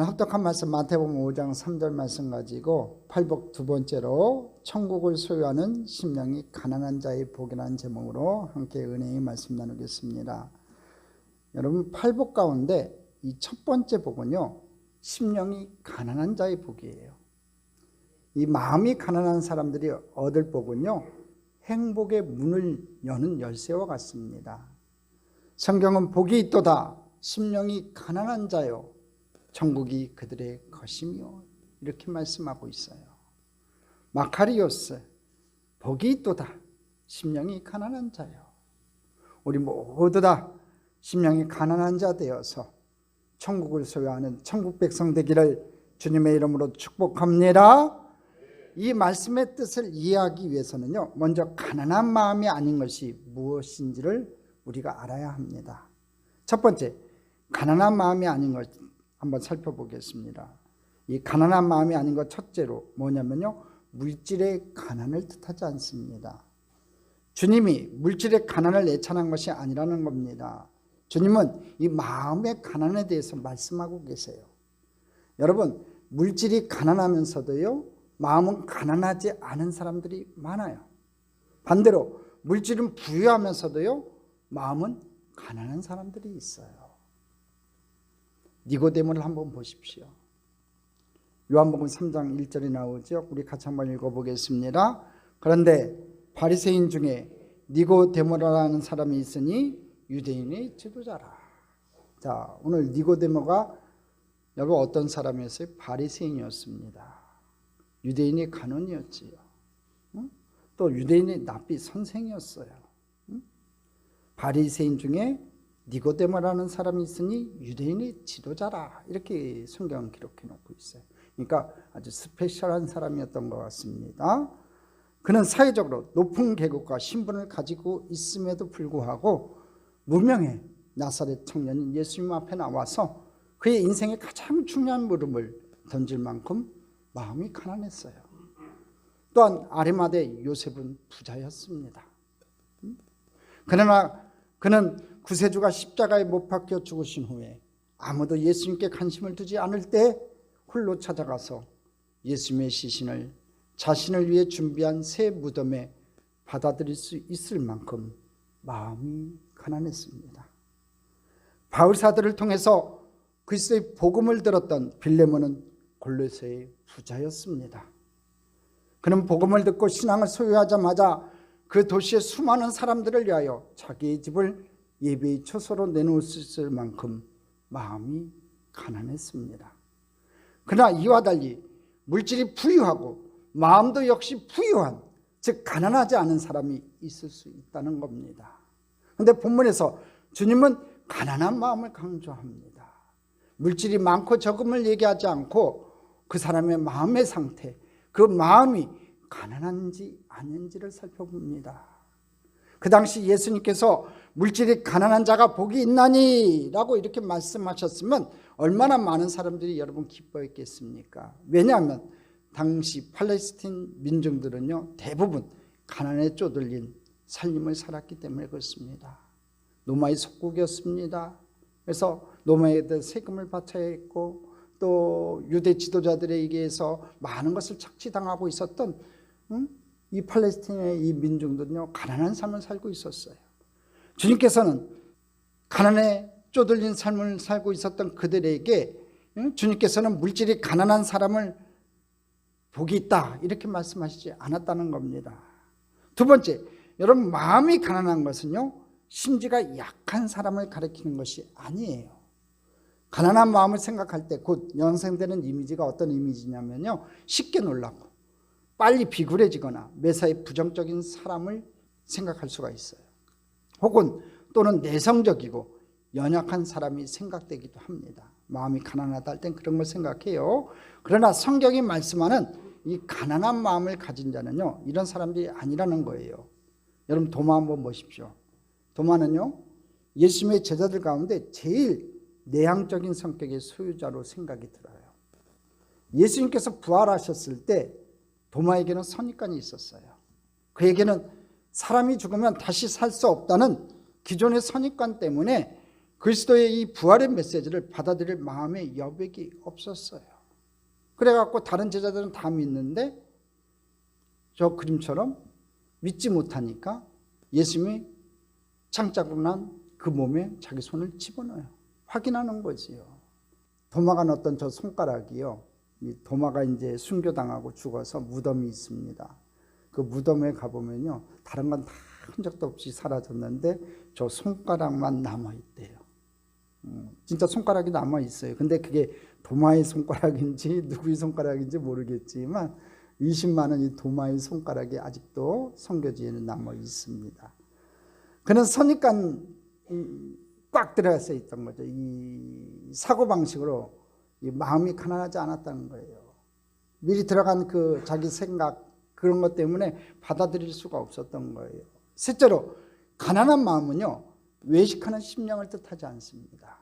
합독한 말씀 마태복음 5장 3절 말씀 가지고 팔복 두 번째로 천국을 소유하는 심령이 가난한 자의 복이라는 제목으로 함께 은혜의 말씀 나누겠습니다. 여러분, 팔복 가운데 이 첫 번째 복은요, 심령이 가난한 자의 복이에요. 이 마음이 가난한 사람들이 얻을 복은요, 행복의 문을 여는 열쇠와 같습니다. 성경은 복이 있도다 심령이 가난한 자요 천국이 그들의 것이며 이렇게 말씀하고 있어요. 마카리오스, 복이 있도다 심령이 가난한 자요. 우리 모두 다 심령이 가난한 자 되어서 천국을 소유하는 천국 백성 되기를 주님의 이름으로 축복합니다. 이 말씀의 뜻을 이해하기 위해서는요, 먼저 가난한 마음이 아닌 것이 무엇인지를 우리가 알아야 합니다. 첫 번째, 가난한 마음이 아닌 것 한번 살펴보겠습니다. 이 가난한 마음이 아닌 것 첫째로 뭐냐면요, 물질의 가난을 뜻하지 않습니다. 주님이 물질의 가난을 애찬한 것이 아니라는 겁니다. 주님은 이 마음의 가난에 대해서 말씀하고 계세요. 여러분, 물질이 가난하면서도요, 마음은 가난하지 않은 사람들이 많아요. 반대로 물질은 부유하면서도요, 마음은 가난한 사람들이 있어요. 니고데모를 한번 보십시오. 요한복음 3장 1절이 나오죠. 우리 같이 한번 읽어보겠습니다. 그런데 바리새인 중에 니고데모라는 사람이 있으니 유대인의 지도자라. 자, 오늘 니고데모가 여러분 어떤 사람이었어요? 바리새인이었습니다. 유대인의 간원이었지요. 또 유대인의 납비 선생이었어요. 바리새인 중에 니고데모라는 사람이 있으니 유대인의 지도자라. 이렇게 성경은 기록해 놓고 있어요. 그러니까 아주 스페셜한 사람이었던 것 같습니다. 그는 사회적으로 높은 계급과 신분을 가지고 있음에도 불구하고 무명의 나사렛 청년인 예수님 앞에 나와서 그의 인생의 가장 중요한 물음을 던질 만큼 마음이 가난했어요. 또한 아리마대 요셉은 부자였습니다. 그러나 그는 구세주가 십자가에 못 박혀 죽으신 후에 아무도 예수님께 관심을 두지 않을 때 홀로 찾아가서 예수님의 시신을 자신을 위해 준비한 새 무덤에 받아들일 수 있을 만큼 마음이 가난했습니다. 바울 사도를 통해서 그리스도의 복음을 들었던 빌레몬은 골로새의 부자였습니다. 그는 복음을 듣고 신앙을 소유하자마자 그 도시의 수많은 사람들을 위하여 자기의 집을 예배의 처소로 내놓을 수 있을 만큼 마음이 가난했습니다. 그러나 이와 달리 물질이 부유하고 마음도 역시 부유한, 즉 가난하지 않은 사람이 있을 수 있다는 겁니다. 그런데 본문에서 주님은 가난한 마음을 강조합니다. 물질이 많고 적음을 얘기하지 않고 그 사람의 마음의 상태, 그 마음이 가난한지 아닌지를 살펴봅니다. 그 당시 예수님께서 물질이 가난한 자가 복이 있나니 라고 이렇게 말씀하셨으면 얼마나 많은 사람들이 여러분 기뻐했겠습니까? 왜냐하면 당시 팔레스틴 민중들은요, 대부분 가난에 쪼들린 삶을 살았기 때문에 그렇습니다. 로마의 속국이었습니다. 그래서 로마에 대해 세금을 바쳐야 했고 또 유대 지도자들에 의해서 많은 것을 착취당하고 있었던 이 팔레스틴의 이 민중들은요, 가난한 삶을 살고 있었어요. 주님께서는 가난에 쪼들린 삶을 살고 있었던 그들에게 주님께서는 물질이 가난한 사람을 복이 있다 이렇게 말씀하시지 않았다는 겁니다. 두 번째, 여러분, 마음이 가난한 것은요, 심지가 약한 사람을 가리키는 것이 아니에요. 가난한 마음을 생각할 때 곧 연상되는 이미지가 어떤 이미지냐면요, 쉽게 놀라고 빨리 비굴해지거나 매사에 부정적인 사람을 생각할 수가 있어요. 혹은 또는 내성적이고 연약한 사람이 생각되기도 합니다. 마음이 가난하다 할 땐 그런 걸 생각해요. 그러나 성경이 말씀하는 이 가난한 마음을 가진 자는요, 이런 사람들이 아니라는 거예요. 여러분, 도마 한번 보십시오. 도마는요, 예수님의 제자들 가운데 제일 내향적인 성격의 소유자로 생각이 들어요. 예수님께서 부활하셨을 때 도마에게는 선입관이 있었어요. 그에게는 사람이 죽으면 다시 살 수 없다는 기존의 선입관 때문에 그리스도의 이 부활의 메시지를 받아들일 마음의 여백이 없었어요. 그래갖고 다른 제자들은 다 믿는데 저 그림처럼 믿지 못하니까 예수님이 창자국 난 그 몸에 자기 손을 집어넣어요. 확인하는 거지요. 도마가 넣었던 저 손가락이요. 이 도마가 이제 순교당하고 죽어서 무덤이 있습니다. 그 무덤에 가보면요. 다른 건 다 흔적도 없이 사라졌는데 저 손가락만 남아있대요. 진짜 손가락이 남아있어요. 근데 그게 도마의 손가락인지 누구의 손가락인지 모르겠지만 의심많은 이 도마의 손가락이 아직도 선교지에는 남아있습니다. 그는 선입관 꽉 들어서 있던 거죠. 이 사고방식으로 이 마음이 가난하지 않았다는 거예요. 미리 들어간 그 자기 생각 그런 것 때문에 받아들일 수가 없었던 거예요. 셋째로 가난한 마음은요. 외식하는 심령을 뜻하지 않습니다.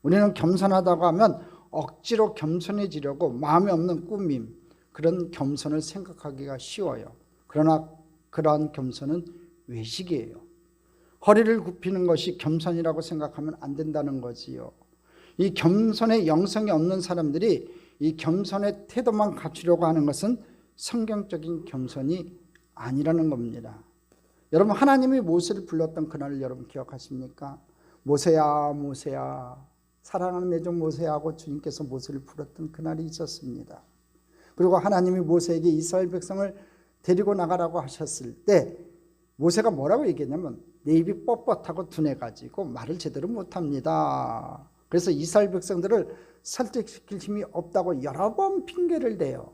우리는 겸손하다고 하면 억지로 겸손해지려고 마음이 없는 꾸밈 그런 겸손을 생각하기가 쉬워요. 그러나 그러한 겸손은 외식이에요. 허리를 굽히는 것이 겸손이라고 생각하면 안 된다는 거지요. 이 겸손의 영성이 없는 사람들이 이 겸손의 태도만 갖추려고 하는 것은 성경적인 겸손이 아니라는 겁니다. 여러분 하나님이 모세를 불렀던 그날을 여러분 기억하십니까? 모세야 모세야 사랑하는 내 종 모세야 하고 주님께서 모세를 불렀던 그날이 있었습니다. 그리고 하나님이 모세에게 이스라엘 백성을 데리고 나가라고 하셨을 때 모세가 뭐라고 얘기했냐면 내 입이 뻣뻣하고 둔해가지고 말을 제대로 못합니다. 그래서 이스라엘 백성들을 설득시킬 힘이 없다고 여러 번 핑계를 대요.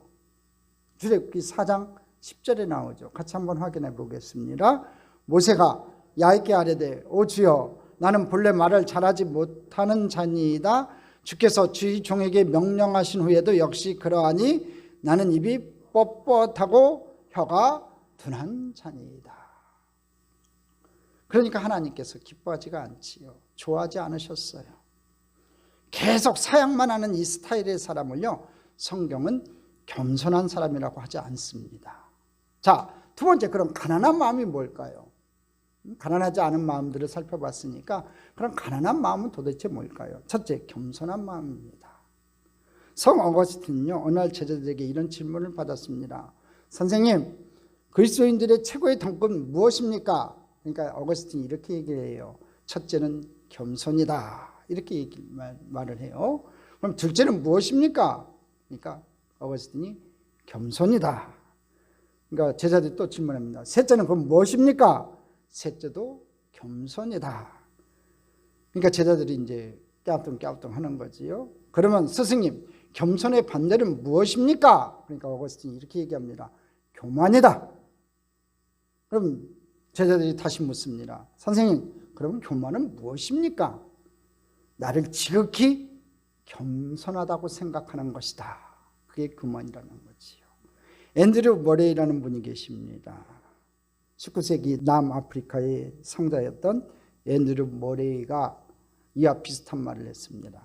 출애굽기 4장 10절에 나오죠. 같이 한번 확인해 보겠습니다. 모세가 야훼께 아뢰되 오 주여 나는 본래 말을 잘하지 못하는 자니이다. 주께서 주의 종에게 명령하신 후에도 역시 그러하니 나는 입이 뻣뻣하고 혀가 둔한 자니이다. 그러니까 하나님께서 기뻐하지가 않지요. 좋아하지 않으셨어요. 계속 사양만 하는 이 스타일의 사람을요. 성경은 겸손한 사람이라고 하지 않습니다. 자, 두 번째 그럼 가난한 마음이 뭘까요? 가난하지 않은 마음들을 살펴봤으니까 그럼 가난한 마음은 도대체 뭘까요? 첫째, 겸손한 마음입니다. 성 어거스틴은요. 어느 날 제자들에게 이런 질문을 받았습니다. 선생님, 그리스도인들의 최고의 덕은 무엇입니까? 그러니까 어거스틴이 이렇게 얘기를 해요. 첫째는 겸손이다. 이렇게 말을 해요. 그럼 둘째는 무엇입니까? 그러니까 어거스틴이 겸손이다. 그러니까 제자들이 또 질문합니다. 셋째는 그럼 무엇입니까? 셋째도 겸손이다. 그러니까 제자들이 이제 깨우뚱깨우뚱 하는 거지요. 그러면 스승님, 겸손의 반대는 무엇입니까? 그러니까 어거스틴이 이렇게 얘기합니다. 교만이다. 그럼 제자들이 다시 묻습니다. 선생님, 그러면 교만은 무엇입니까? 나를 지극히 겸손하다고 생각하는 것이다. 그게 교만이라는 거지요. 앤드류 머레이라는 분이 계십니다. 19세기 남아프리카의 성자였던 앤드류 머레이가 이와 비슷한 말을 했습니다.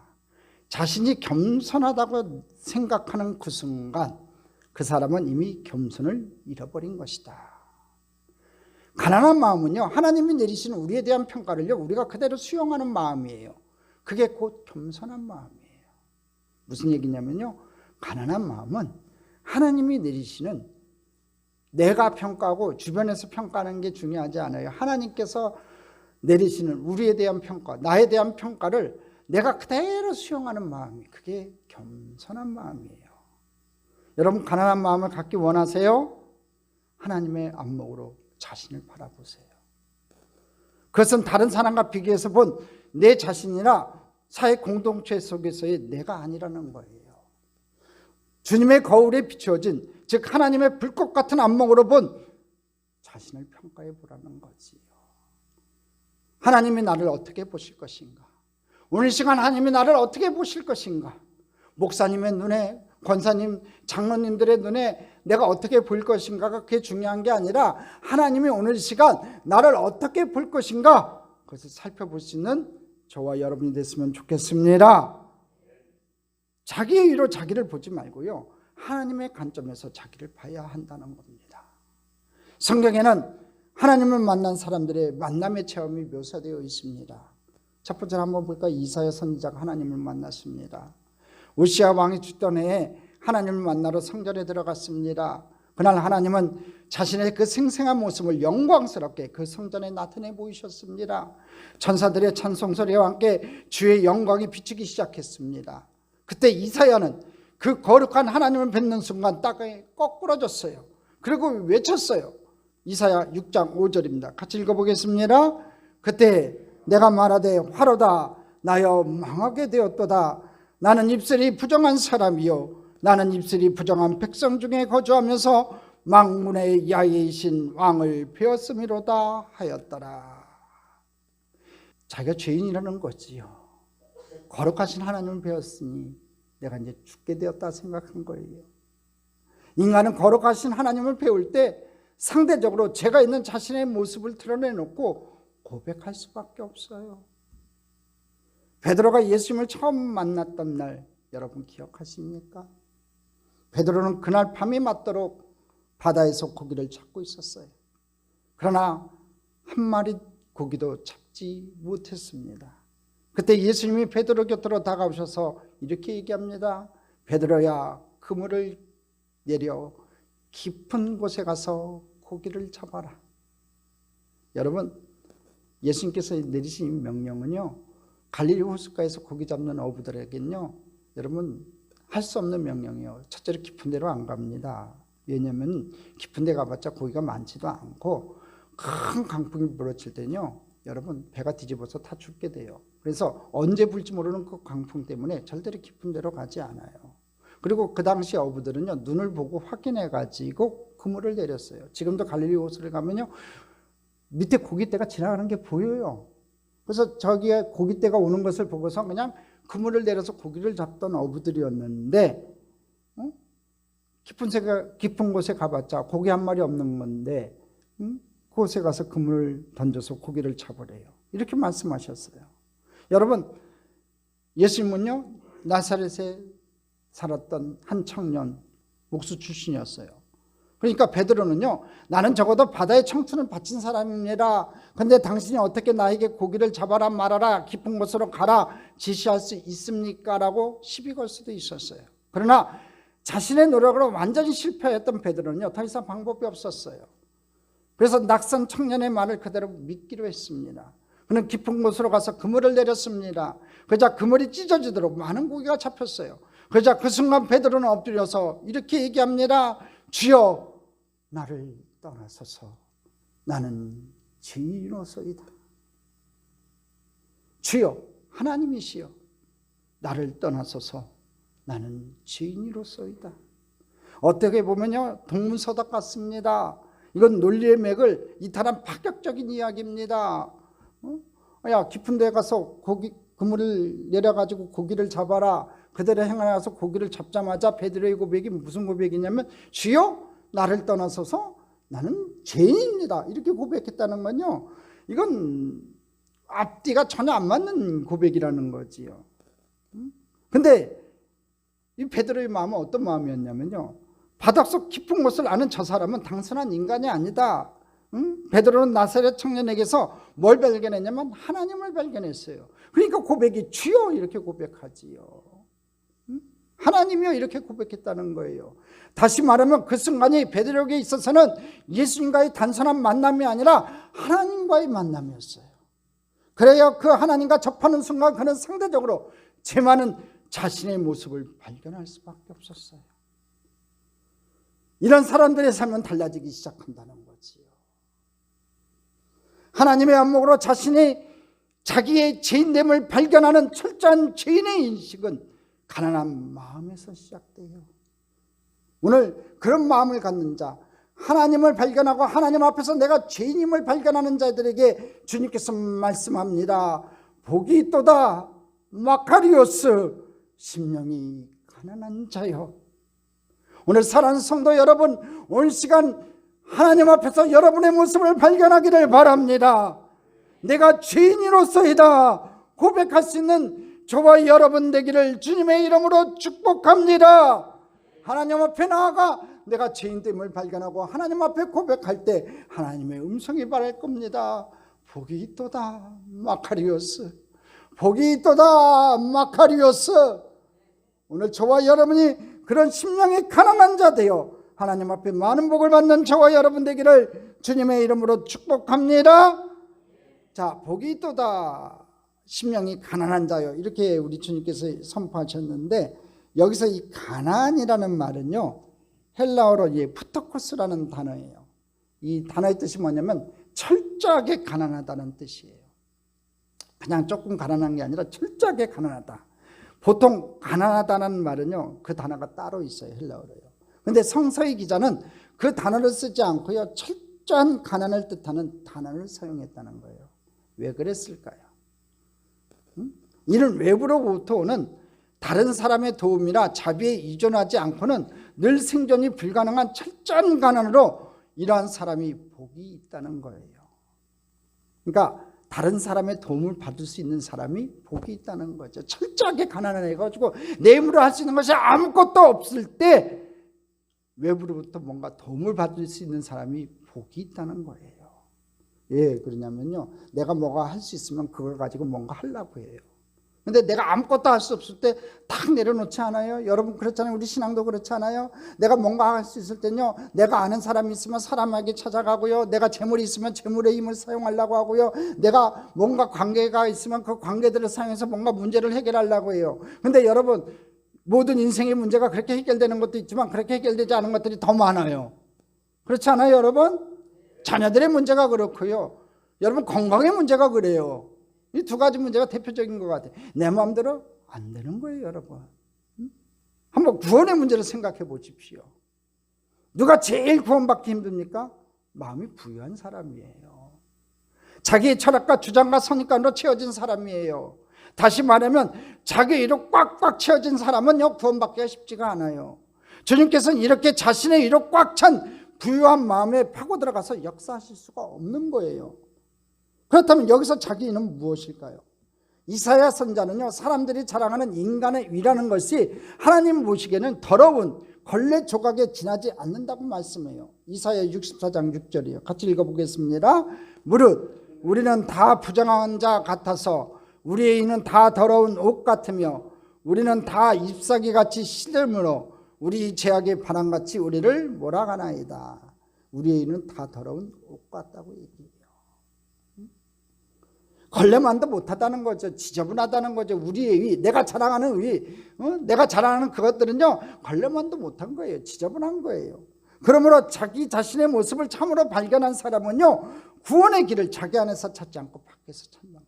자신이 겸손하다고 생각하는 그 순간 그 사람은 이미 겸손을 잃어버린 것이다. 가난한 마음은요, 하나님이 내리시는 우리에 대한 평가를요, 우리가 그대로 수용하는 마음이에요. 그게 곧 겸손한 마음이에요. 무슨 얘기냐면요, 가난한 마음은 하나님이 내리시는 내가 평가하고 주변에서 평가하는 게 중요하지 않아요. 하나님께서 내리시는 우리에 대한 평가, 나에 대한 평가를 내가 그대로 수용하는 마음이 그게 겸손한 마음이에요. 여러분 가난한 마음을 갖기 원하세요? 하나님의 안목으로 자신을 바라보세요. 그것은 다른 사람과 비교해서 본 내 자신이나 사회 공동체 속에서의 내가 아니라는 거예요. 주님의 거울에 비추어진 즉 하나님의 불꽃 같은 안목으로 본 자신을 평가해 보라는 거지요. 하나님이 나를 어떻게 보실 것인가? 오늘 시간 하나님이 나를 어떻게 보실 것인가? 목사님의 눈에, 권사님, 장로님들의 눈에 내가 어떻게 볼 것인가가 그게 중요한 게 아니라 하나님이 오늘 시간 나를 어떻게 볼 것인가? 그것을 살펴볼 수 있는 저와 여러분이 됐으면 좋겠습니다. 자기의 의로 자기를 보지 말고요. 하나님의 관점에서 자기를 봐야 한다는 겁니다. 성경에는 하나님을 만난 사람들의 만남의 체험이 묘사되어 있습니다. 첫 번째로 한번 볼까? 이사야 선지자가 하나님을 만났습니다. 우시아 왕이 죽던 해에 하나님을 만나러 성전에 들어갔습니다. 그날 하나님은 자신의 그 생생한 모습을 영광스럽게 그 성전에 나타내 보이셨습니다. 천사들의 찬송소리와 함께 주의 영광이 비추기 시작했습니다. 그때 이사야는 그 거룩한 하나님을 뵙는 순간 땅에 거꾸러졌어요. 그리고 외쳤어요. 이사야 6장 5절입니다. 같이 읽어보겠습니다. 그때 내가 말하되 화로다 나여 망하게 되었도다. 나는 입술이 부정한 사람이요 나는 입술이 부정한 백성 중에 거주하면서 망문의 야훼이신 왕을 배웠음이로다 하였더라. 자기가 죄인이라는 거지요. 거룩하신 하나님을 배웠으니 내가 이제 죽게 되었다 생각한 거예요. 인간은 거룩하신 하나님을 배울 때 상대적으로 죄가 있는 자신의 모습을 드러내놓고 고백할 수밖에 없어요. 베드로가 예수님을 처음 만났던 날 여러분 기억하십니까? 베드로는 그날 밤이 맞도록 바다에서 고기를 잡고 있었어요. 그러나 한 마리 고기도 잡지 못했습니다. 그때 예수님이 베드로 곁으로 다가오셔서 이렇게 얘기합니다. 베드로야, 그물을 내려 깊은 곳에 가서 고기를 잡아라. 여러분, 예수님께서 내리신 명령은요, 갈릴리 호숫가에서 고기 잡는 어부들에게는요, 여러분 할 수 없는 명령이에요. 첫째로 깊은 데로 안 갑니다. 왜냐하면 깊은 데 가봤자 고기가 많지도 않고 큰 강풍이 불어칠 때는요, 여러분 배가 뒤집어서 다 죽게 돼요. 그래서 언제 불지 모르는 그 강풍 때문에 절대로 깊은 데로 가지 않아요. 그리고 그 당시 어부들은요, 눈을 보고 확인해 가지고 그물을 내렸어요. 지금도 갈릴리 호수를 가면요, 밑에 고깃대가 지나가는 게 보여요. 그래서 저기에 고깃대가 오는 것을 보고서 그냥 그물을 내려서 고기를 잡던 어부들이었는데, 깊은 곳에 가봤자 고기 한 마리 없는 건데, 그곳에 가서 그물을 던져서 고기를 잡으래요. 이렇게 말씀하셨어요. 여러분, 예수님은요, 나사렛에 살았던 한 청년 목수 출신이었어요. 그러니까 베드로는요, 나는 적어도 바다의 청춘을 바친 사람이라, 근데 당신이 어떻게 나에게 고기를 잡아라 말아라, 깊은 곳으로 가라 지시할 수 있습니까? 라고 시비 걸 수도 있었어요. 그러나 자신의 노력으로 완전히 실패했던 베드로는요, 더 이상 방법이 없었어요. 그래서 낙선 청년의 말을 그대로 믿기로 했습니다. 그는 깊은 곳으로 가서 그물을 내렸습니다. 그러자 그물이 찢어지도록 많은 고기가 잡혔어요. 그러자 그 순간 베드로는 엎드려서 이렇게 얘기합니다. 주여, 나를 떠나소서. 나는 죄인으로서이다. 주여, 하나님이시여, 나를 떠나소서. 나는 죄인으로서이다. 어떻게 보면요, 동문서답 같습니다. 이건 논리의 맥을 이탈한 파격적인 이야기입니다. 야, 깊은 데 가서 그물을 내려가지고 고기를 잡아라. 그대로 행하여서 고기를 잡자마자 베드로의 고백이 무슨 고백이냐면, 주여, 나를 떠나소서 나는 죄인입니다. 이렇게 고백했다는 건요, 이건 앞뒤가 전혀 안 맞는 고백이라는 거지요. 근데 이 베드로의 마음은 어떤 마음이었냐면요, 바닷속 깊은 곳을 아는 저 사람은 단순한 인간이 아니다. 베드로는 나사렛 청년에게서 뭘 발견했냐면 하나님을 발견했어요. 그러니까 고백이 주여 이렇게 고백하지요. 하나님이요 이렇게 고백했다는 거예요. 다시 말하면 그 순간이 베드로에게 있어서는 예수님과의 단순한 만남이 아니라 하나님과의 만남이었어요. 그래야 그 하나님과 접하는 순간 그는 상대적으로 죄 많은 자신의 모습을 발견할 수밖에 없었어요. 이런 사람들의 삶은 달라지기 시작한다는 거지요. 하나님의 안목으로 자기의 죄인됨을 발견하는 철저한 죄인의 인식은 가난한 마음에서 시작돼요. 오늘 그런 마음을 갖는 자, 하나님을 발견하고 하나님 앞에서 내가 죄인임을 발견하는 자들에게 주님께서 말씀합니다. 복이 있도다 마카리오스, 심령이 가난한 자여. 오늘 사랑하는 성도 여러분, 오늘 시간 하나님 앞에서 여러분의 모습을 발견하기를 바랍니다. 내가 죄인으로서이다 고백할 수 있는 저와 여러분 되기를 주님의 이름으로 축복합니다. 하나님 앞에 나아가 내가 죄인됨을 발견하고 하나님 앞에 고백할 때 하나님의 음성이 바랄 겁니다. 복이 있도다 마카리오스. 복이 있도다 마카리오스. 오늘 저와 여러분이 그런 심령이 가난한 자 되어 하나님 앞에 많은 복을 받는 저와 여러분 되기를 주님의 이름으로 축복합니다. 자, 복이 있도다 심령이 가난한 자요, 이렇게 우리 주님께서 선포하셨는데, 여기서 이 가난이라는 말은요 헬라어로 푸토코스라는 단어예요. 이 단어의 뜻이 뭐냐면 철저하게 가난하다는 뜻이에요. 그냥 조금 가난한 게 아니라 철저하게 가난하다. 보통 가난하다는 말은요 그 단어가 따로 있어요, 헬라어로요. 근데 성서의 기자는 그 단어를 쓰지 않고요 철저한 가난을 뜻하는 단어를 사용했다는 거예요. 왜 그랬을까요? 이는 외부로부터 오는 다른 사람의 도움이나 자비에 의존하지 않고는 늘 생존이 불가능한 철저한 가난으로 이러한 사람이 복이 있다는 거예요. 그러니까 다른 사람의 도움을 받을 수 있는 사람이 복이 있다는 거죠. 철저하게 가난해가지고 내 힘으로 할 수 있는 것이 아무것도 없을 때 외부로부터 뭔가 도움을 받을 수 있는 사람이 복이 있다는 거예요. 왜 그러냐면요, 내가 뭐가 할 수 있으면 그걸 가지고 뭔가 하려고 해요. 근데 내가 아무것도 할 수 없을 때 탁 내려놓지 않아요? 여러분 그렇잖아요. 우리 신앙도 그렇지 않아요? 내가 뭔가 할 수 있을 때는요, 내가 아는 사람이 있으면 사람에게 찾아가고요, 내가 재물이 있으면 재물의 힘을 사용하려고 하고요, 내가 뭔가 관계가 있으면 그 관계들을 사용해서 뭔가 문제를 해결하려고 해요. 근데 여러분, 모든 인생의 문제가 그렇게 해결되는 것도 있지만 그렇게 해결되지 않은 것들이 더 많아요. 그렇지 않아요, 여러분? 자녀들의 문제가 그렇고요, 여러분 건강의 문제가 그래요. 이 두 가지 문제가 대표적인 것 같아요. 내 마음대로 안 되는 거예요, 여러분. 한번 구원의 문제를 생각해 보십시오. 누가 제일 구원받기 힘듭니까? 마음이 부유한 사람이에요. 자기의 철학과 주장과 선입관으로 채워진 사람이에요. 다시 말하면 자기 의로 꽉꽉 채워진 사람은요 구원받기가 쉽지가 않아요. 주님께서는 이렇게 자신의 의로 꽉 찬 부유한 마음에 파고 들어가서 역사하실 수가 없는 거예요. 그렇다면 여기서 자기 의는 무엇일까요? 이사야 선자는요 사람들이 자랑하는 인간의 의라는 것이 하나님 보시기에는 더러운 걸레 조각에 지나지 않는다고 말씀해요. 이사야 64장 6절이요. 같이 읽어보겠습니다. 무릇 우리는 다 부정한 자 같아서 우리의 의는 다 더러운 옷 같으며 우리는 다 잎사귀같이 시들므로 우리 죄악의 바람같이 우리를 몰아가나이다. 우리의 의는 다 더러운 옷 같다고 얘기해요. 걸레만도 못하다는 거죠. 지저분하다는 거죠. 우리의 의, 내가 자랑하는 의, 내가 자랑하는 그것들은요 걸레만도 못한 거예요. 지저분한 거예요. 그러므로 자기 자신의 모습을 참으로 발견한 사람은요 구원의 길을 자기 안에서 찾지 않고 밖에서 찾는 거예요.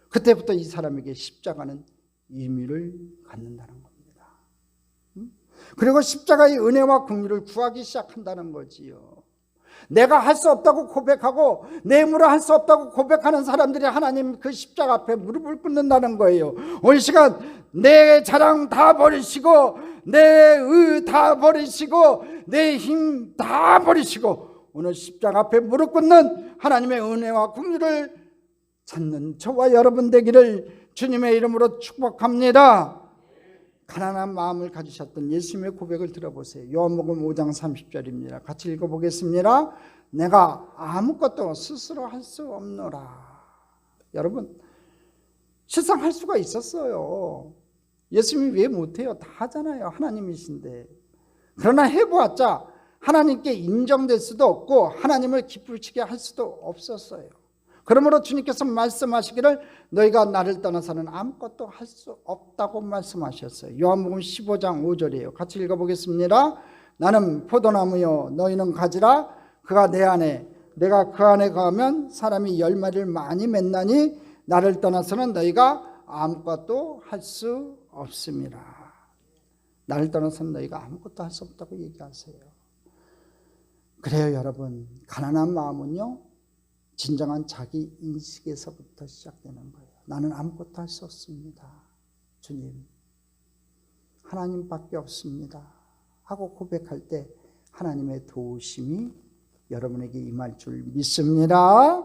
그때부터 이 사람에게 십자가는 의미를 갖는다는 겁니다. 그리고 십자가의 은혜와 긍휼을 구하기 시작한다는 거지요. 내가 할 수 없다고 고백하고 내 힘으로 할 수 없다고 고백하는 사람들이 하나님 그 십자가 앞에 무릎을 꿇는다는 거예요. 오늘 시간 내 자랑 다 버리시고 내 의 다 버리시고 내 힘 다 버리시고 오늘 십자가 앞에 무릎 꿇는 하나님의 은혜와 긍휼을 찾는 저와 여러분 되기를 주님의 이름으로 축복합니다. 가난한 마음을 가지셨던 예수님의 고백을 들어보세요. 요한복음 5장 30절입니다. 같이 읽어보겠습니다. 내가 아무것도 스스로 할 수 없노라. 여러분 실상 할 수가 있었어요. 예수님이 왜 못해요? 다 하잖아요. 하나님이신데. 그러나 해보았자 하나님께 인정될 수도 없고 하나님을 기쁘시게 할 수도 없었어요. 그러므로 주님께서 말씀하시기를 너희가 나를 떠나서는 아무것도 할 수 없다고 말씀하셨어요. 요한복음 15장 5절이에요. 같이 읽어보겠습니다. 나는 포도나무요 너희는 가지라. 그가 내 안에 내가 그 안에 가면 사람이 열매를 많이 맺나니 나를 떠나서는 너희가 아무것도 할 수 없습니다. 나를 떠나서는 너희가 아무것도 할 수 없다고 얘기하세요. 그래요, 여러분. 가난한 마음은요 진정한 자기 인식에서부터 시작되는 거예요. 나는 아무것도 할 수 없습니다. 주님, 하나님밖에 없습니다. 하고 고백할 때 하나님의 도우심이 여러분에게 임할 줄 믿습니다.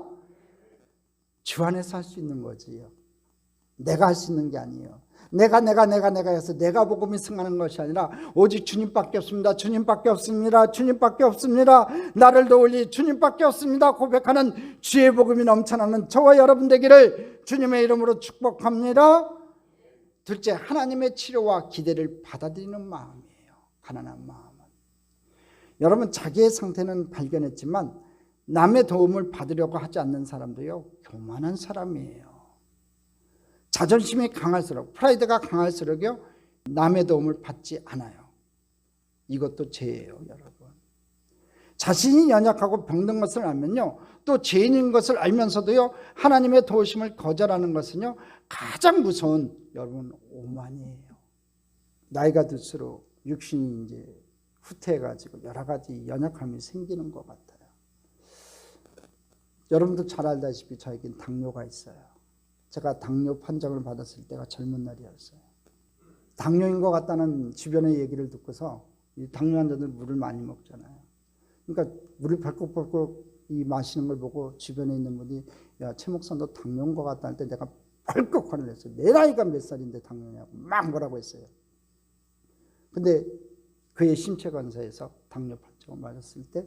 주 안에서 할 수 있는 거지요. 내가 할 수 있는 게 아니에요. 내가 해서 내가 복음이 승하는 것이 아니라 오직 주님밖에 없습니다. 주님밖에 없습니다. 주님밖에 없습니다. 나를 도우리 주님밖에 없습니다. 고백하는 주의 복음이 넘쳐나는 저와 여러분 되기를 주님의 이름으로 축복합니다. 둘째, 하나님의 치료와 기대를 받아들이는 마음이에요. 가난한 마음은. 여러분, 자기의 상태는 발견했지만 남의 도움을 받으려고 하지 않는 사람도요, 교만한 사람이에요. 자존심이 강할수록, 프라이드가 강할수록요, 남의 도움을 받지 않아요. 이것도 죄예요, 여러분. 자신이 연약하고 병든 것을 알면요, 또 죄인인 것을 알면서도요, 하나님의 도우심을 거절하는 것은요, 가장 무서운, 여러분, 오만이에요. 나이가 들수록 육신이 이제 후퇴해가지고 여러 가지 연약함이 생기는 것 같아요. 여러분도 잘 알다시피 저에겐 당뇨가 있어요. 제가 당뇨 판정을 받았을 때가 젊은 날이었어요. 당뇨인 것 같다는 주변의 얘기를 듣고서 이 당뇨 환자들 물을 많이 먹잖아요. 그러니까 물을 벌컥벌컥 마시는 걸 보고 주변에 있는 분이 야, 최 목사 너 당뇨인 것 같다 할 때 내가 벌컥 화를 냈어요. 내 나이가 몇 살인데 당뇨냐고 막 뭐라고 했어요. 근데 그의 심폐관사에서 당뇨 판정을 맞았을 때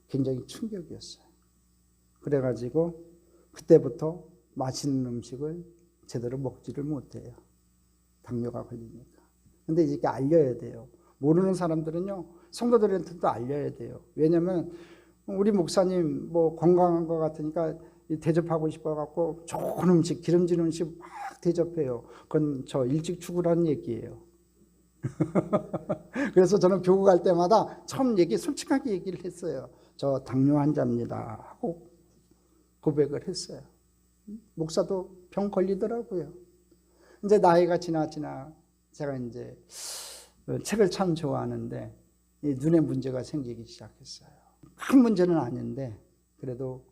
굉장히 충격이었어요. 그래가지고 그때부터 맛있는 음식을 제대로 먹지를 못해요. 당뇨가 걸리니까. 근데 이렇게 알려야 돼요. 모르는 사람들은요, 성도들한테도 알려야 돼요. 왜냐면 우리 목사님 뭐 건강한 것 같으니까 대접하고 싶어갖고 좋은 음식, 기름진 음식 막 대접해요. 그건 저 일찍 죽으라는 얘기예요. 그래서 저는 교구 갈 때마다 처음 솔직하게 얘기를 했어요. 저 당뇨 환자입니다 하고 고백을 했어요. 목사도 병 걸리더라고요. 이제 나이가 지나 제가 이제 책을 참 좋아하는데 눈에 문제가 생기기 시작했어요. 큰 문제는 아닌데 그래도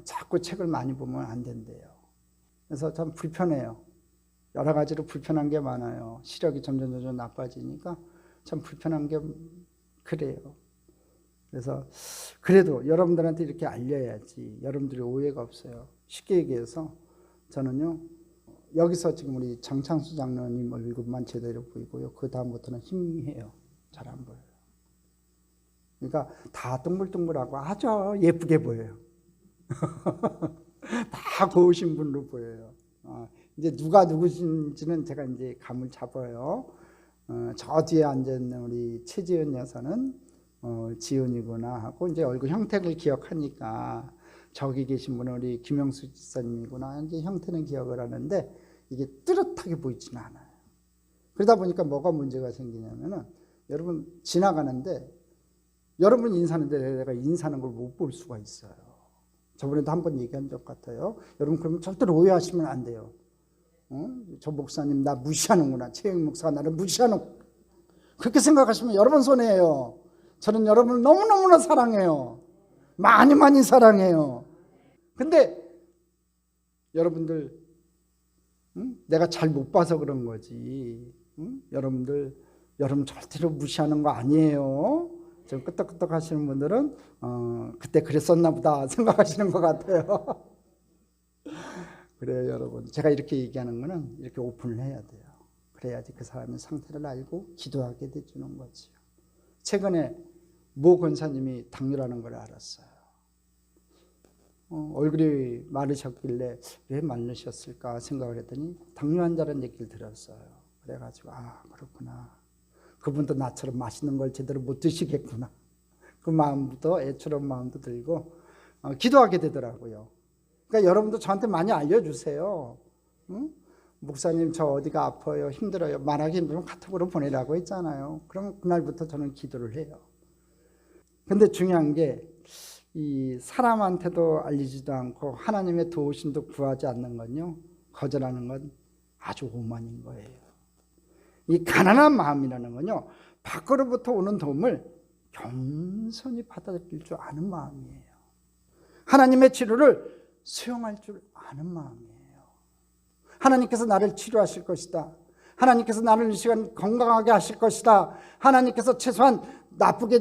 자꾸 책을 많이 보면 안 된대요. 그래서 참 불편해요. 여러 가지로 불편한 게 많아요. 시력이 점점 나빠지니까 참 불편한 게 그래요. 그래서 그래도 여러분들한테 이렇게 알려야지 여러분들이 오해가 없어요. 쉽게 얘기해서 저는요, 여기서 지금 우리 장창수 장로님 얼굴만 제대로 보이고요. 그 다음부터는 희미해요. 잘 안 보여요. 그러니까 다 동글동글하고 아주 예쁘게 보여요. 다 고우신 분으로 보여요. 이제 누가 누구신지는 제가 이제 감을 잡아요. 저 뒤에 앉아있는 우리 최지은 여사는 지은이구나 하고 이제 얼굴 형태를 기억하니까 저기 계신 분은 우리 김영수 지사님이구나 이제 형태는 기억을 하는데 이게 뚜렷하게 보이지는 않아요. 그러다 보니까 뭐가 문제가 생기냐면은 여러분 지나가는데 여러분 인사하는데 내가 인사하는 걸 못 볼 수가 있어요. 저번에도 한번 얘기한 적 같아요. 여러분 그러면 절대로 오해하시면 안 돼요. 저 목사님 나 무시하는구나. 최영 목사가 나를 무시하는 그렇게 생각하시면 여러분 손해예요. 저는 여러분을 너무너무나 사랑해요. 많이 사랑해요. 근데 여러분들 내가 잘 못 봐서 그런 거지. 여러분 절대로 무시하는 거 아니에요. 좀 끄떡끄떡 하시는 분들은 그때 그랬었나 보다 생각하시는 것 같아요. 그래요, 여러분. 제가 이렇게 얘기하는 거는 이렇게 오픈을 해야 돼요. 그래야지 그 사람의 상태를 알고 기도하게 돼주는 거지요. 최근에 모 권사님이 당뇨라는 걸 알았어요. 얼굴이 마르셨길래 왜 마르셨을까 생각을 했더니 당뇨 환자라는 얘기를 들었어요. 그래가지고 그렇구나. 그분도 나처럼 맛있는 걸 제대로 못 드시겠구나. 그 마음부터 애처로운 마음도 들고 기도하게 되더라고요. 그러니까 여러분도 저한테 많이 알려주세요. 목사님 저 어디가 아파요, 힘들어요. 말하기 힘들면 카톡으로 보내라고 했잖아요. 그럼 그날부터 저는 기도를 해요. 근데 중요한 게 이 사람한테도 알리지도 않고 하나님의 도우심도 구하지 않는 건요, 거절하는 건 아주 오만인 거예요. 이 가난한 마음이라는 건요, 밖으로부터 오는 도움을 겸손히 받아들일 줄 아는 마음이에요. 하나님의 치료를 수용할 줄 아는 마음이에요. 하나님께서 나를 치료하실 것이다. 하나님께서 나를 이 시간 건강하게 하실 것이다. 하나님께서 최소한 나쁘게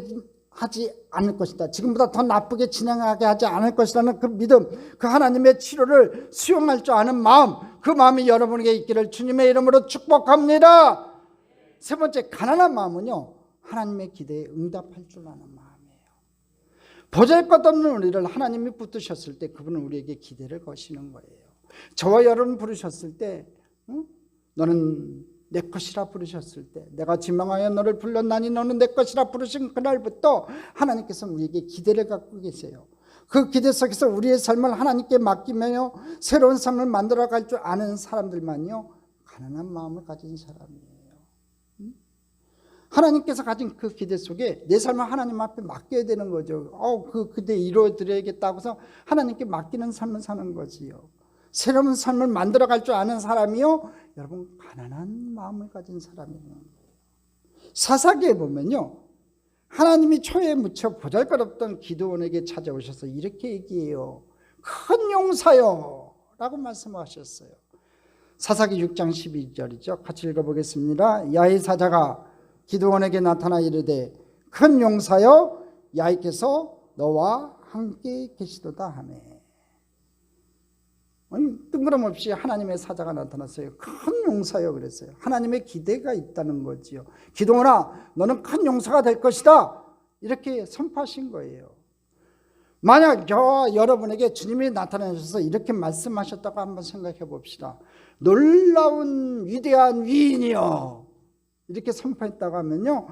하지 않을 것이다. 지금보다 더 나쁘게 진행하게 하지 않을 것이라는 그 믿음, 그 하나님의 치료를 수용할 줄 아는 마음, 그 마음이 여러분에게 있기를 주님의 이름으로 축복합니다. 세 번째, 가난한 마음은요, 하나님의 기대에 응답할 줄 아는 마음이에요. 보잘것없는 우리를 하나님이 붙드셨을 때 그분은 우리에게 기대를 거시는 거예요. 저와 여러분 부르셨을 때, 너는 내 것이라 부르셨을 때, 내가 지명하여 너를 불렀나니 너는 내 것이라 부르신 그날부터 하나님께서 우리에게 기대를 갖고 계세요. 그 기대 속에서 우리의 삶을 하나님께 맡기며 새로운 삶을 만들어갈 줄 아는 사람들만요, 가난한 마음을 가진 사람이에요. 하나님께서 가진 그 기대 속에 내 삶을 하나님 앞에 맡겨야 되는 거죠. 그 기대 이루어드려야겠다고 해서 하나님께 맡기는 삶을 사는 거지요. 새로운 삶을 만들어갈 줄 아는 사람이요, 여러분 가난한 마음을 가진 사람이에요. 사사기에 보면요, 하나님이 초에 무척 보잘것없던 기드온에게 찾아오셔서 이렇게 얘기해요. 큰 용사요 라고 말씀하셨어요. 사사기 6장 12절이죠. 같이 읽어보겠습니다. 야훼 사자가 기드온에게 나타나 이르되 큰 용사여, 야훼께서 너와 함께 계시도다 하며. 뜬금없이 하나님의 사자가 나타났어요. 큰 용사요 그랬어요. 하나님의 기대가 있다는 거지요. 기드온아, 너는 큰 용사가 될 것이다, 이렇게 선포하신 거예요. 만약 저와 여러분에게 주님이 나타나셔서 이렇게 말씀하셨다고 한번 생각해 봅시다. 놀라운 위대한 위인이요, 이렇게 선포했다고 하면요,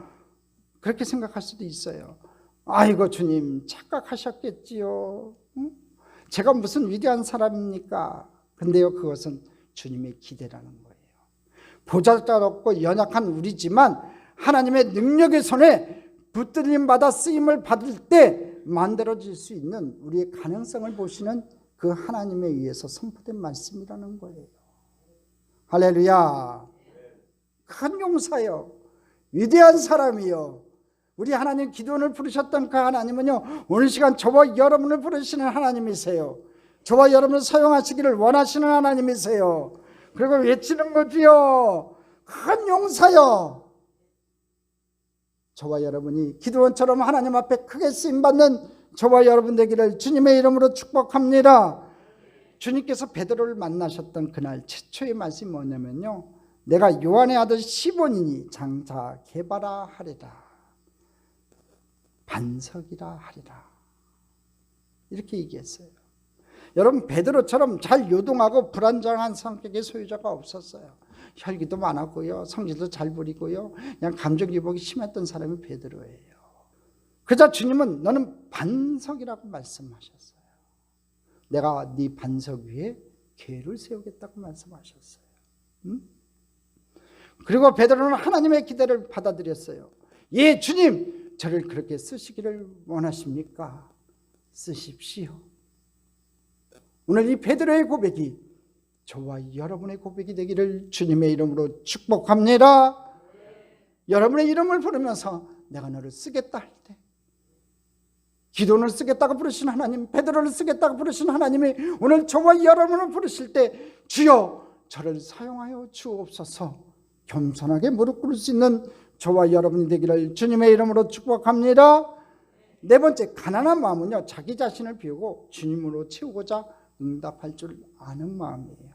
그렇게 생각할 수도 있어요. 아이고 주님 착각하셨겠지요. 제가 무슨 위대한 사람입니까? 근데요, 그것은 주님의 기대라는 거예요. 보잘것없고 연약한 우리지만 하나님의 능력의 손에 붙들림 받아 쓰임을 받을 때 만들어질 수 있는 우리의 가능성을 보시는 그 하나님에 의해서 선포된 말씀이라는 거예요. 할렐루야. 큰 용사요, 위대한 사람이요, 우리 하나님 기도원을 부르셨던 그 하나님은요, 오늘 시간 저와 여러분을 부르시는 하나님이세요. 저와 여러분을 사용하시기를 원하시는 하나님이세요. 그리고 외치는 거지요. 큰 용사요. 저와 여러분이 기도원처럼 하나님 앞에 크게 쓰임받는 저와 여러분 되기를 주님의 이름으로 축복합니다. 주님께서 베드로를 만나셨던 그날 최초의 말씀이 뭐냐면요, 내가 요한의 아들 시몬이니 장차 개바라 하리라, 반석이라 하리라, 이렇게 얘기했어요. 여러분, 베드로처럼 잘 요동하고 불안정한 성격의 소유자가 없었어요. 혈기도 많았고요, 성질도 잘 부리고요, 그냥 감정기복이 심했던 사람이 베드로예요. 그러자 주님은 너는 반석이라고 말씀하셨어요. 내가 네 반석 위에 궤를 세우겠다고 말씀하셨어요. 그리고 베드로는 하나님의 기대를 받아들였어요. 예, 주님, 저를 그렇게 쓰시기를 원하십니까? 쓰십시오. 오늘 이 베드로의 고백이 저와 여러분의 고백이 되기를 주님의 이름으로 축복합니다. 여러분의 이름을 부르면서 내가 너를 쓰겠다 할 때, 기도를 쓰겠다고 부르신 하나님, 베드로를 쓰겠다고 부르신 하나님이 오늘 저와 여러분을 부르실 때 주여 저를 사용하여 주옵소서, 겸손하게 무릎 꿇을 수 있는 저와 여러분이 되기를 주님의 이름으로 축복합니다. 네 번째, 가난한 마음은요, 자기 자신을 비우고 주님으로 채우고자 응답할 줄 아는 마음이에요.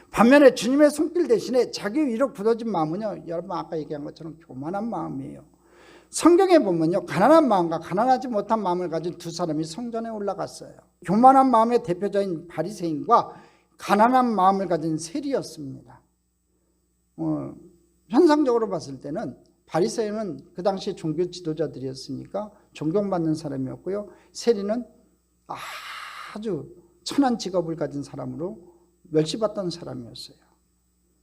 반면에 주님의 손길 대신에 자기 위로 굳어진 마음은요, 여러분 아까 얘기한 것처럼 교만한 마음이에요. 성경에 보면요, 가난한 마음과 가난하지 못한 마음을 가진 두 사람이 성전에 올라갔어요. 교만한 마음의 대표자인 바리새인과 가난한 마음을 가진 세리였습니다. 현상적으로 봤을 때는 바리새인은 그 당시 종교 지도자들이었으니까 존경받는 사람이었고요, 세리는 아주 천한 직업을 가진 사람으로 멸시받던 사람이었어요.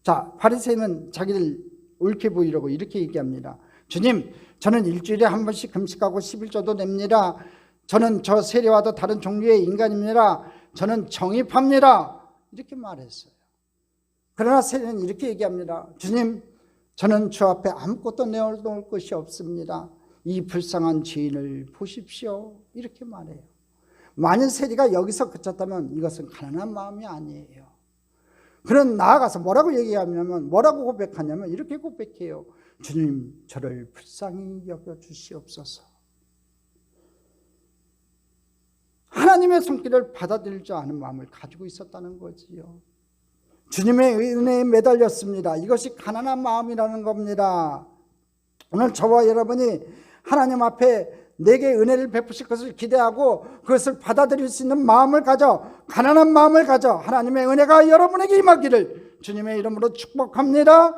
자, 바리새인은 자기를 옳게 보이려고 이렇게 얘기합니다. 주님, 저는 일주일에 한 번씩 금식하고 11조도 냅니다. 저는 저 세리와도 다른 종류의 인간입니다. 저는 정의합니다. 이렇게 말했어요. 그러나 세리는 이렇게 얘기합니다. 주님, 저는 주 앞에 아무것도 내어놓을 것이 없습니다. 이 불쌍한 죄인을 보십시오. 이렇게 말해요. 만일 세리가 여기서 그쳤다면 이것은 가난한 마음이 아니에요. 그는 나아가서 뭐라고 얘기하냐면, 뭐라고 고백하냐면 이렇게 고백해요. 주님, 저를 불쌍히 여겨 주시옵소서. 하나님의 손길을 받아들일 줄 아는 마음을 가지고 있었다는 거지요. 주님의 은혜에 매달렸습니다. 이것이 가난한 마음이라는 겁니다. 오늘 저와 여러분이 하나님 앞에 내게 은혜를 베푸실 것을 기대하고 그것을 받아들일 수 있는 마음을 가져, 가난한 마음을 가져 하나님의 은혜가 여러분에게 임하기를 주님의 이름으로 축복합니다.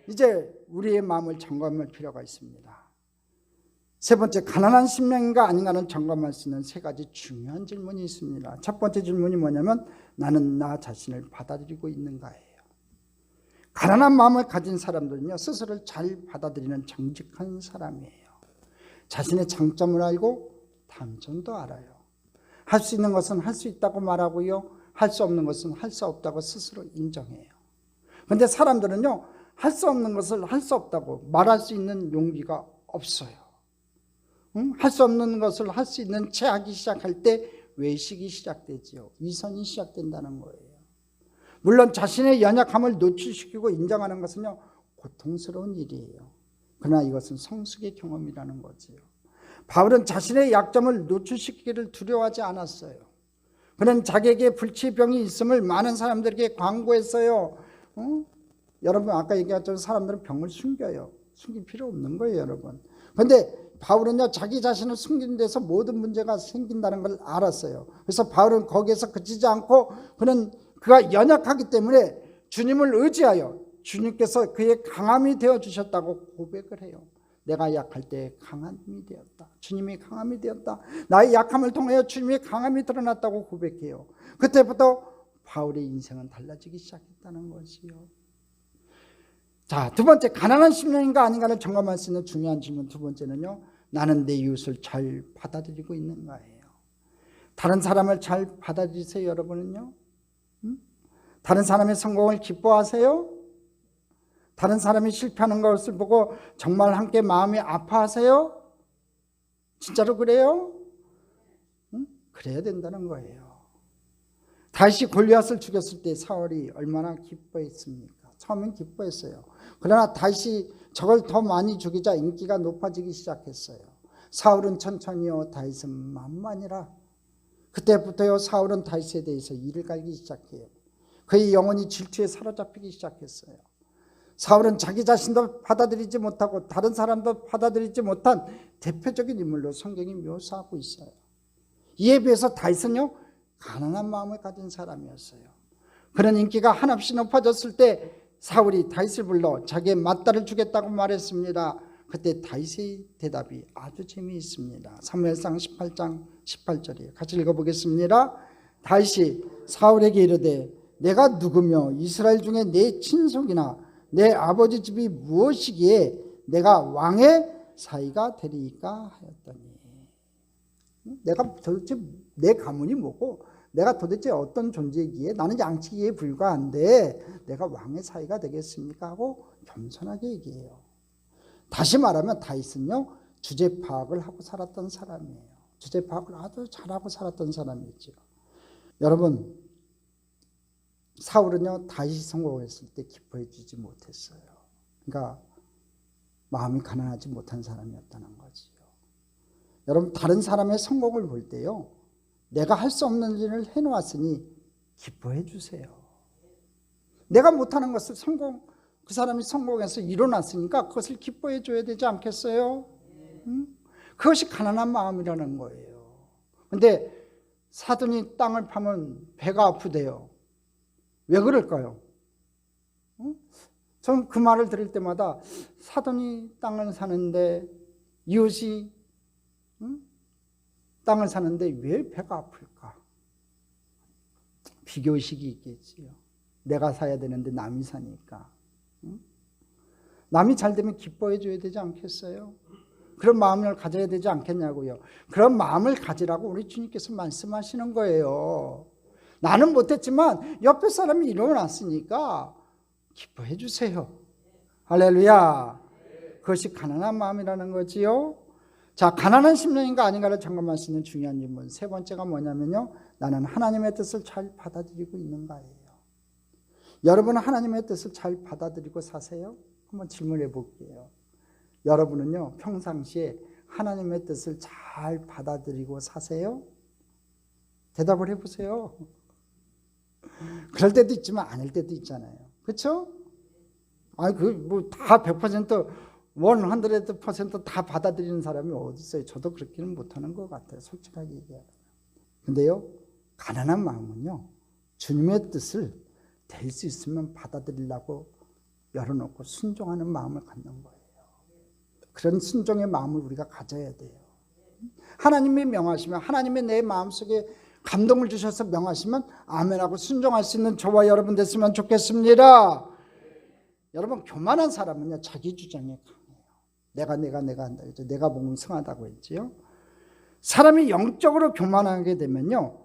이제 우리의 마음을 점검할 필요가 있습니다. 세 번째, 가난한 심령인가 아닌가를 점검할 수 있는 세 가지 중요한 질문이 있습니다. 첫 번째 질문이 뭐냐면, 나는 나 자신을 받아들이고 있는가예요. 가난한 마음을 가진 사람들은요, 스스로를 잘 받아들이는 정직한 사람이에요. 자신의 장점을 알고 단점도 알아요. 할 수 있는 것은 할 수 있다고 말하고요, 할 수 없는 것은 할 수 없다고 스스로 인정해요. 그런데 사람들은요, 할 수 없는 것을 할 수 없다고 말할 수 있는 용기가 없어요. 할 수 없는 것을 할 수 있는 채 하기 시작할 때 외식이 시작되지요. 위선이 시작된다는 거예요. 물론 자신의 연약함을 노출시키고 인정하는 것은요, 고통스러운 일이에요. 그러나 이것은 성숙의 경험이라는 거지요. 바울은 자신의 약점을 노출시키기를 두려워하지 않았어요. 그는 자기에게 불치병이 있음을 많은 사람들에게 광고했어요. 여러분, 아까 얘기했던 사람들은 병을 숨겨요. 숨길 필요 없는 거예요, 여러분. 그런데 바울은요, 자기 자신을 숨기는 데서 모든 문제가 생긴다는 걸 알았어요. 그래서 바울은 거기에서 그치지 않고 그가 연약하기 때문에 주님을 의지하여 주님께서 그의 강함이 되어주셨다고 고백을 해요. 내가 약할 때 강함이 되었다. 주님이 강함이 되었다. 나의 약함을 통하여 주님의 강함이 드러났다고 고백해요. 그때부터 바울의 인생은 달라지기 시작했다는 것이요. 자, 두 번째, 가난한 심령인가 아닌가를 점검할 수 있는 중요한 질문 두 번째는요, 나는 내 이웃을 잘 받아들이고 있는가예요. 다른 사람을 잘 받아들이세요, 여러분은요? 다른 사람의 성공을 기뻐하세요? 다른 사람이 실패하는 것을 보고 정말 함께 마음이 아파하세요? 진짜로 그래요? 그래야 된다는 거예요. 다시 골리앗을 죽였을 때 사울이 얼마나 기뻐했습니까? 처음엔 기뻐했어요. 그러나 다시 저걸 더 많이 죽이자 인기가 높아지기 시작했어요. 사울은 천천히요, 다윗은 만만이라. 그때부터요, 사울은 다윗에 대해서 이를 갈기 시작해요. 그의 영혼이 질투에 사로잡히기 시작했어요. 사울은 자기 자신도 받아들이지 못하고 다른 사람도 받아들이지 못한 대표적인 인물로 성경이 묘사하고 있어요. 이에 비해서 다윗은요, 가난한 마음을 가진 사람이었어요. 그런 인기가 한없이 높아졌을 때 사울이 다윗을 불러 자기의 맏딸을 주겠다고 말했습니다. 그때 다윗의 대답이 아주 재미있습니다. 사무엘상 18장 18절이에요. 같이 읽어보겠습니다. 다윗이 사울에게 이르되 내가 누구며 이스라엘 중에 내 친속이나 내 아버지 집이 무엇이기에 내가 왕의 사위가 되리이까 하였더니, 내가 도대체 내 가문이 뭐고 내가 도대체 어떤 존재이기에 나는 양치기에 불과한데 내가 왕의 사위가 되겠습니까? 하고 겸손하게 얘기해요. 다시 말하면 다윗은요, 주제 파악을 하고 살았던 사람이에요. 주제 파악을 아주 잘하고 살았던 사람이죠. 여러분, 사울은요, 다윗이 성공했을 때 기뻐해 주지 못했어요. 그러니까 마음이 가난하지 못한 사람이었다는 거지요. 여러분, 다른 사람의 성공을 볼 때요, 내가 할 수 없는 일을 해놓았으니 기뻐해 주세요. 내가 못하는 것을 그 사람이 성공해서 이뤄놨으니까 그것을 기뻐해 줘야 되지 않겠어요? 그것이 가난한 마음이라는 거예요. 그런데 사돈이 땅을 파면 배가 아프대요. 왜 그럴까요? 전 그 말을 들을 때마다 사돈이 땅을 사는데, 이웃이 땅을 사는데 왜 배가 아플까? 비교의식이 있겠지요. 내가 사야 되는데 남이 사니까. 남이 잘 되면 기뻐해 줘야 되지 않겠어요? 그런 마음을 가져야 되지 않겠냐고요. 그런 마음을 가지라고 우리 주님께서 말씀하시는 거예요. 나는 못했지만 옆에 사람이 이뤄놨으니까 기뻐해 주세요. 할렐루야. 그것이 가난한 마음이라는 거지요. 자, 가난한 심령인가 아닌가를 점검할 수 있는 중요한 질문 세 번째가 뭐냐면요, 나는 하나님의 뜻을 잘 받아들이고 있는가예요. 여러분은 하나님의 뜻을 잘 받아들이고 사세요? 한번 질문해 볼게요. 여러분은요, 평상시에 하나님의 뜻을 잘 받아들이고 사세요? 대답을 해보세요. 그럴 때도 있지만 아닐 때도 있잖아요. 그렇죠? 아니 다 100% 100%다 받아들이는 사람이 어디 있어요? 저도 그렇게는 못하는 것 같아요. 솔직하게 얘기하면. 근데요, 가난한 마음은요, 주님의 뜻을 될 수 있으면 받아들이려고 열어놓고 순종하는 마음을 갖는 거예요. 그런 순종의 마음을 우리가 가져야 돼요. 하나님이 명하시면, 하나님이 내 마음속에 감동을 주셔서 명하시면 아멘하고 순종할 수 있는 저와 여러분 됐으면 좋겠습니다. 여러분, 교만한 사람은요, 자기 주장에 강해요. 내가 한다 했죠. 내가 보면 승하다고 했지요. 사람이 영적으로 교만하게 되면요,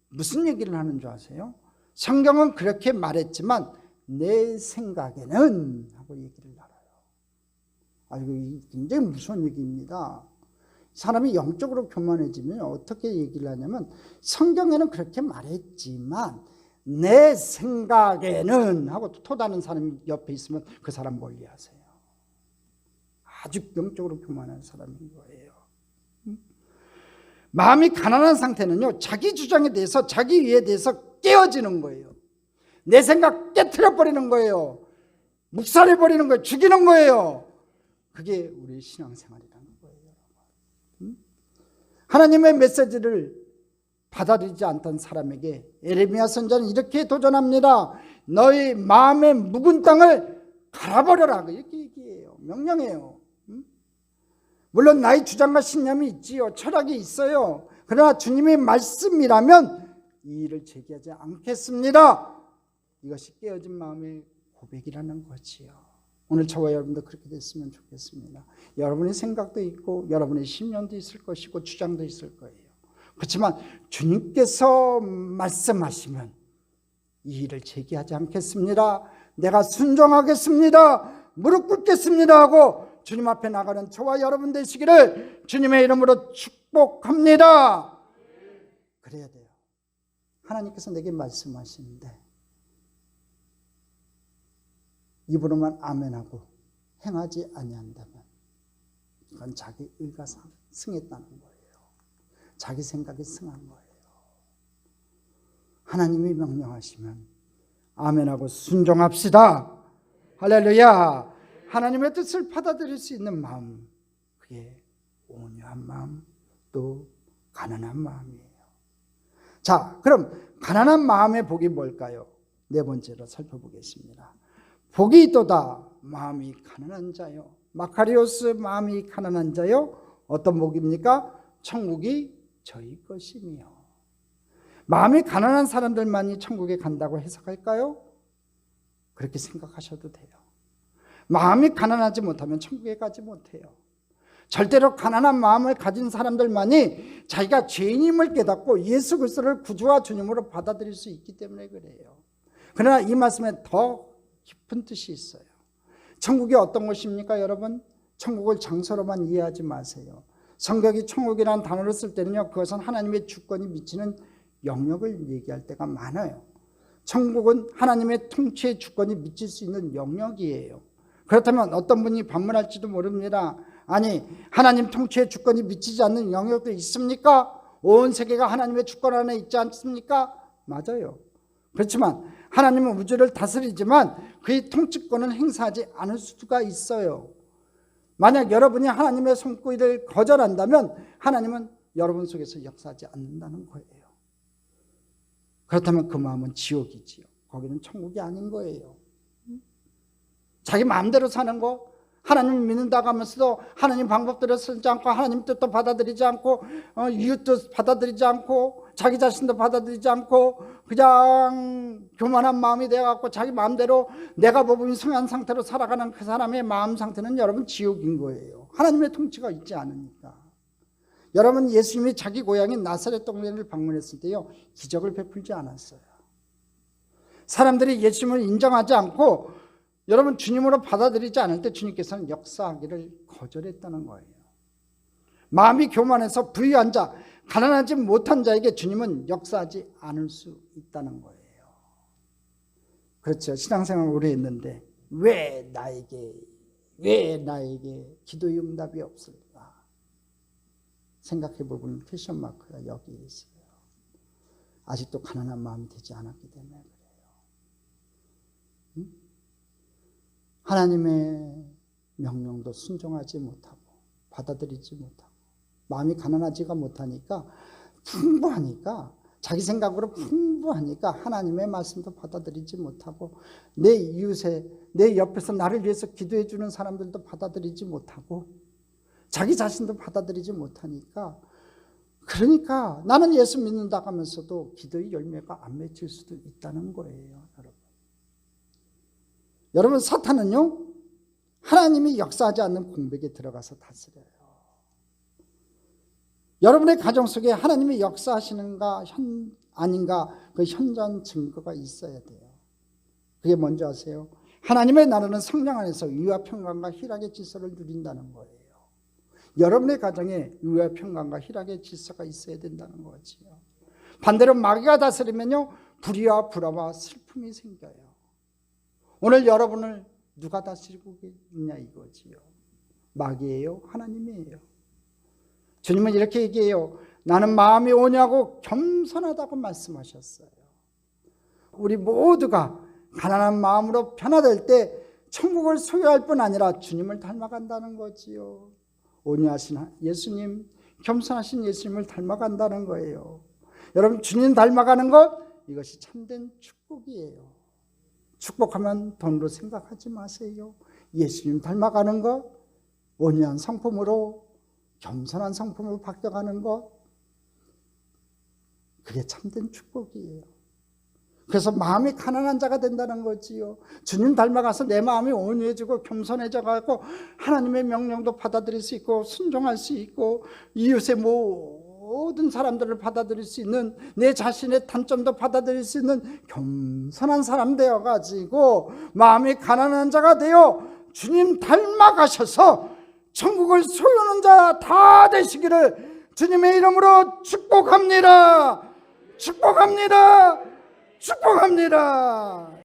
무슨 얘기를 하는 줄 아세요? 성경은 그렇게 말했지만 내 생각에는 하고 얘기를 나눠요. 이거 굉장히 무서운 얘기입니다. 사람이 영적으로 교만해지면 어떻게 얘기를 하냐면, 성경에는 그렇게 말했지만 내 생각에는 하고 토다는 사람이 옆에 있으면 그 사람 멀리하세요. 아주 영적으로 교만한 사람인 거예요. 마음이 가난한 상태는요, 자기 주장에 대해서, 자기 위에 대해서 깨어지는 거예요. 내 생각 깨트려 버리는 거예요. 묵살해 버리는 거예요. 죽이는 거예요. 그게 우리 신앙생활이라는 거예요. 하나님의 메시지를 받아들이지 않던 사람에게 예레미야 선지자는 이렇게 도전합니다. 너희 마음의 묵은 땅을 갈아버려라, 이렇게 얘기해요. 명령해요. 물론 나의 주장과 신념이 있지요. 철학이 있어요. 그러나 주님의 말씀이라면 이 일을 제기하지 않겠습니다. 이것이 깨어진 마음의 고백이라는 거지요. 오늘 저와 여러분도 그렇게 됐으면 좋겠습니다. 여러분의 생각도 있고 여러분의 신념도 있을 것이고 주장도 있을 거예요. 그렇지만 주님께서 말씀하시면 이 일을 제기하지 않겠습니다. 내가 순종하겠습니다. 무릎 꿇겠습니다 하고 주님 앞에 나가는 저와 여러분 되시기를 주님의 이름으로 축복합니다. 그래야 돼요. 하나님께서 내게 말씀하시는데 입으로만 아멘하고 행하지 아니한다면 그건 자기 의가 승했다는 거예요. 자기 생각이 승한 거예요. 하나님이 명령하시면 아멘하고 순종합시다. 할렐루야. 하나님의 뜻을 받아들일 수 있는 마음, 그게 온유한 마음, 또 가난한 마음이에요. 자, 그럼 가난한 마음의 복이 뭘까요? 네 번째로 살펴보겠습니다. 복이 있도다 마음이 가난한 자요. 마카리오스 마음이 가난한 자요. 어떤 복입니까? 천국이 저희 것이며. 마음이 가난한 사람들만이 천국에 간다고 해석할까요? 그렇게 생각하셔도 돼요. 마음이 가난하지 못하면 천국에 가지 못해요. 절대로 가난한 마음을 가진 사람들만이 자기가 죄인임을 깨닫고 예수 그리스도를 구주와 주님으로 받아들일 수 있기 때문에 그래요. 그러나 이 말씀에 더 깊은 뜻이 있어요. 천국이 어떤 것입니까, 여러분? 천국을 장소로만 이해하지 마세요. 성경이 천국이라는 단어를 쓸 때는요, 그것은 하나님의 주권이 미치는 영역을 얘기할 때가 많아요. 천국은 하나님의 통치의 주권이 미칠 수 있는 영역이에요. 그렇다면 어떤 분이 방문할지도 모릅니다. 아니, 하나님 통치의 주권이 미치지 않는 영역도 있습니까? 온 세계가 하나님의 주권 안에 있지 않습니까? 맞아요. 그렇지만 하나님은 우주를 다스리지만 그의 통치권은 행사하지 않을 수가 있어요. 만약 여러분이 하나님의 손길을 거절한다면 하나님은 여러분 속에서 역사하지 않는다는 거예요. 그렇다면 그 마음은 지옥이지요. 거기는 천국이 아닌 거예요. 자기 마음대로 사는 거, 하나님을 믿는다고 하면서도 하나님 방법대로 쓰지 않고 하나님 뜻도 받아들이지 않고 이웃도 받아들이지 않고 자기 자신도 받아들이지 않고 그냥 교만한 마음이 되어갖고 자기 마음대로 내가 법이 성한 상태로 살아가는 그 사람의 마음 상태는 여러분 지옥인 거예요. 하나님의 통치가 있지 않으니까. 여러분, 예수님이 자기 고향인 나사렛 동네를 방문했을 때요, 기적을 베풀지 않았어요. 사람들이 예수님을 인정하지 않고 여러분 주님으로 받아들이지 않을 때 주님께서는 역사하기를 거절했다는 거예요. 마음이 교만해서 부유한 자, 가난하지 못한 자에게 주님은 역사하지 않을 수 있다는 거예요. 그렇죠. 신앙생활 오래 했는데 왜 나에게 왜 나에게 기도의 응답이 없을까? 생각해 보면 퀘션 마크가 여기에 있어요. 아직도 가난한 마음이 되지 않았기 때문에 그래요. 응? 하나님의 명령도 순종하지 못하고 받아들이지 못하고 마음이 가난하지가 못하니까 풍부하니까 자기 생각으로 풍부하니까 하나님의 말씀도 받아들이지 못하고 내 이웃에 내 옆에서 나를 위해서 기도해 주는 사람들도 받아들이지 못하고 자기 자신도 받아들이지 못하니까 그러니까 나는 예수 믿는다고 하면서도 기도의 열매가 안 맺힐 수도 있다는 거예요. 여러분 사탄은요 하나님이 역사하지 않는 공백에 들어가서 다스려요. 여러분의 가정 속에 하나님이 역사하시는가 아닌가 그 현장 증거가 있어야 돼요. 그게 뭔지 아세요? 하나님의 나라는 성령 안에서 의와 평강과 희락의 질서를 누린다는 거예요. 여러분의 가정에 의와 평강과 희락의 질서가 있어야 된다는 거지요. 반대로 마귀가 다스리면요 불의와 불화와 슬픔이 생겨요. 오늘 여러분을 누가 다스리고 있냐 이거지요. 마귀예요? 하나님이에요? 주님은 이렇게 얘기해요. 나는 마음이 오냐고 겸손하다고 말씀하셨어요. 우리 모두가 가난한 마음으로 변화될 때 천국을 소유할 뿐 아니라 주님을 닮아간다는 거지요. 온유하신 예수님, 겸손하신 예수님을 닮아간다는 거예요. 여러분 주님 닮아가는 것 이것이 참된 축복이에요. 축복하면 돈으로 생각하지 마세요. 예수님 닮아가는 것, 온유한 성품으로 겸손한 성품으로 바뀌어가는 것, 그게 참된 축복이에요. 그래서 마음이 가난한 자가 된다는 거지요. 주님 닮아가서 내 마음이 온유해지고 겸손해져가고 하나님의 명령도 받아들일 수 있고 순종할 수 있고 이웃의 모든 사람들을 받아들일 수 있는 내 자신의 단점도 받아들일 수 있는 겸손한 사람 되어가지고 마음이 가난한 자가 되어 주님 닮아가셔서 천국을 소유하는 자 다 되시기를 주님의 이름으로 축복합니다. 축복합니다. 축복합니다.